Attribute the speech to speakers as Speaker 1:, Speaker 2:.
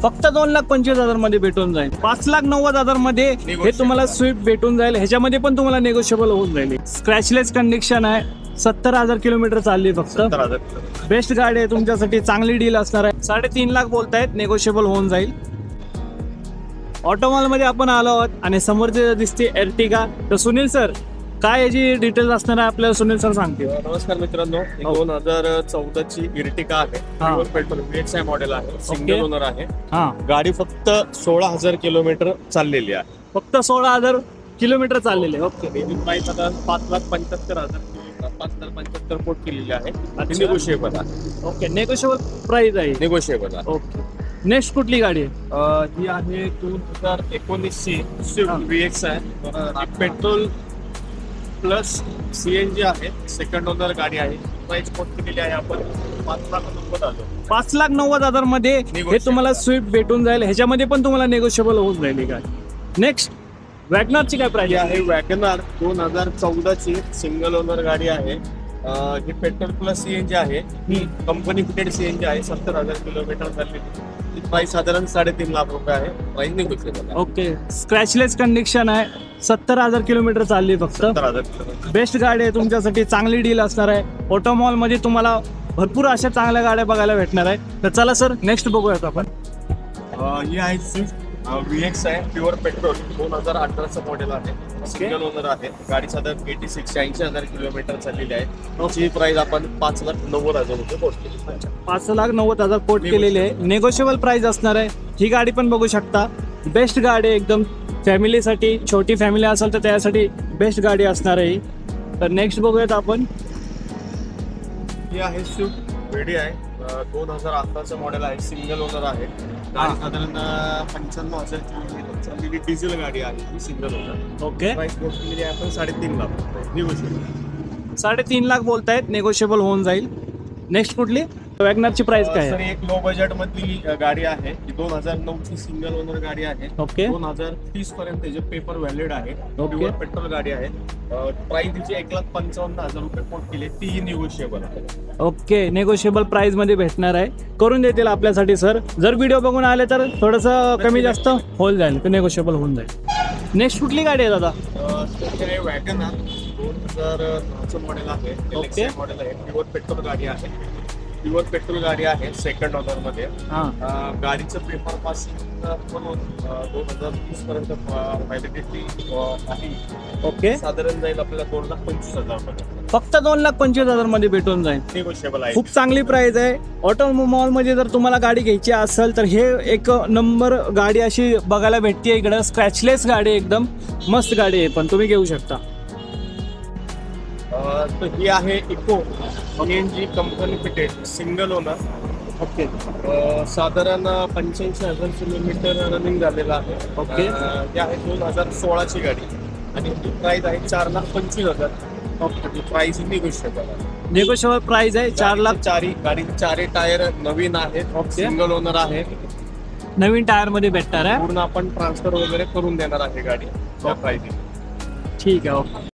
Speaker 1: फक्त 2,25,000 मध्ये भेटून जाईल. 5,90,000 मध्ये हे तुम्हाला स्विफ्ट भेटून जाईल. ह्याच्यामध्ये पण तुम्हाला नेगोशिएबल होऊन जाईल. स्क्रॅचलेस कंडिशन आहे, 70,000 किलोमीटर चालली फक्त. बेस्ट गाडी आहे तुमच्यासाठी, चांगली डील असणार आहे. 3.5 लाख बोलतायत, नेगोशिएबल होऊन जाईल. ऑटोमॉल मध्ये आपण आलो आहोत आणि समोर जे दिसते एर्टिगा. तर सुनील सर, काय याची डिटेल्स असणार आहे आपल्याला सुनील सर सांगतील.
Speaker 2: नमस्कार मित्रांनो, 2014 ची इर्टिगा आहे. प्युअर पेट्रोल VXI मॉडेल आहे, सिंगल ओनर आहे. गाडी फक्त 16,000 किलोमीटर चाललेली आहे.
Speaker 1: फक्त 16,000 किलोमीटर चाललेले. ओके.
Speaker 2: प्राइस आता 5,75,000 5,75,000 कोट केलेली आहे. निगोशिएबल आहे.
Speaker 1: ओके, नेगोशिएबल प्राइस आहे.
Speaker 2: निगोशिएबल आहे.
Speaker 1: ओके. नेक्स्ट कुठली गाडी आहे?
Speaker 2: ही आहे 2019 ची Swift VXI. Petrol plus CNG आहे. सेकंड ओनर गाडी आहे. प्राइस कोट केलेली आहे आपण 5,90,000.
Speaker 1: 5,90,000 मध्ये हे तुम्हाला स्विफ्ट भेटून जाईल. ह्याच्यामध्ये पण तुम्हाला नेगोशिएबल होऊन जाईल ही गाडी. नेक्स्ट वॅगनरची काय प्राइस
Speaker 2: आहे? वॅगनर 2014 ची सिंगल ओनर गाडी आहे. ही पेट्रोल प्लस CNG आहे. ही कंपनी फिटेड CNG आहे. 70,000 किलोमीटर चाललेली. प्राइस साधारण 3.5 लाख रुपये आहे. Price negotiable.
Speaker 1: ओके. स्क्रॅचलेस कंडिशन आहे, 70,000 किलोमीटर चालली फक्त.
Speaker 2: 70,000 किलोमीटर.
Speaker 1: बेस्ट गाडी आहे तुमच्यासाठी, चांगली डील असणार आहे. ऑटोमॉल मध्ये तुम्हाला भरपूर अशा चांगल्या गाड्या बघायला भेटणार आहे. तर चला सर, नेक्स्ट बघूयात आपण.
Speaker 2: ही आहे Swift VXI pure petrol. 2018 model आहे. सिंगल ओनर आहे. गाडी साधारण 80,000 किलोमीटर चाललेली आहे. त्याची प्राइस आपण 5,90,000 रुपये कोट केली.
Speaker 1: 5,90,000 कोट केलेली आहे. नेगोशिएबल प्राइस असणार आहे. ही गाडी पण बघू शकता. बेस्ट गाडी आहे एकदम फॅमिलीसाठी. छोटी फॅमिली असेल तर त्यासाठी बेस्ट गाडी असणार आहे. तर नेक्स्ट बघूयात आपण.
Speaker 2: ही आहे स्विफ्ट VDI. 2011 मॉडेल आहे. सिंगल ओनर आहे. गाडी साधारण 95,000 किलोमीटर चाललेली डिझेल गाडी आहे. ही single owner.
Speaker 1: Okay.
Speaker 2: Price quote केलेली आहे आपण 3.5 लाख. निगोशिएबल.
Speaker 1: 3.5 लाख बोलतायत, नेगोशिएबल होऊन जाईल. नेक्स्ट कुठली वॅगनरची प्राइस काय आहे?
Speaker 2: एक लो बजेट मधली गाडी आहे. ही 2009 ची सिंगल ओनर गाडी आहे.
Speaker 1: ओके.
Speaker 2: 2030 पर्यंत त्याचे पेपर व्हॅलिड आहे.
Speaker 1: ओके.
Speaker 2: पेट्रोल गाडी आहे. प्राइस तिची 1,55,000 रुपये कोट केली. तीही निगोशिएबल आहे.
Speaker 1: ओके, नेगोशिएबल प्राइस मध्ये भेटणार आहे. करून देतील आपल्यासाठी सर. जर व्हिडिओ बघून आले तर थोडस कमी जास्त होईल जाईल, तर नेगोशिएबल होऊन जाईल. नेक्स्ट कुठली गाडी आहे दादा?
Speaker 2: वॅगनर 2009 मॉडेल आहे.
Speaker 1: ओके.
Speaker 2: मॉडेल आहे. प्युअर पेट्रोल गाडी आहे. प्युअर पेट्रोल गाडी आहे. सेकंड ओनर मध्ये. गाडीचं पेपर पासिंग 2030 पर्यंत व्हॅलिडिटी आहे.
Speaker 1: ओके.
Speaker 2: साधारण जाईल आपल्याला 2,25,000 रुपये.
Speaker 1: फक्त 2,25,000 मध्ये भेटून जाईल.
Speaker 2: निगोशिएबल आहे.
Speaker 1: खूप चांगली प्राइस आहे. ऑटोमॉल मध्ये जर तुम्हाला गाडी घ्यायची असेल तर हे एक नंबर गाडी अशी बघायला भेटते इकडं. स्क्रॅचलेस गाडी, एकदम मस्त गाडी आहे, पण तुम्ही घेऊ शकता.
Speaker 2: तर ही आहे eco CNG company fitted single owner.
Speaker 1: Okay.
Speaker 2: साधारण 85,000 किलोमीटर रनिंग झालेला आहे.
Speaker 1: ओके.
Speaker 2: ही आहे 2016 ची गाडी आणि ती प्राइस आहे 4,25,000. ओके. प्राइस निगोशिएबल आहे.
Speaker 1: नेगोशिएबल प्राइस आहे 4 लाख.
Speaker 2: गाडी 4 टायर नवीन आहेत. सिंगल ओनर आहे.
Speaker 1: नवीन टायर मध्ये भेटणार आहे.
Speaker 2: पूर्ण आपण ट्रान्सफर वगैरे करून देणार आहे गाडी त्या प्राइस.
Speaker 1: ठीक आहे. ओके.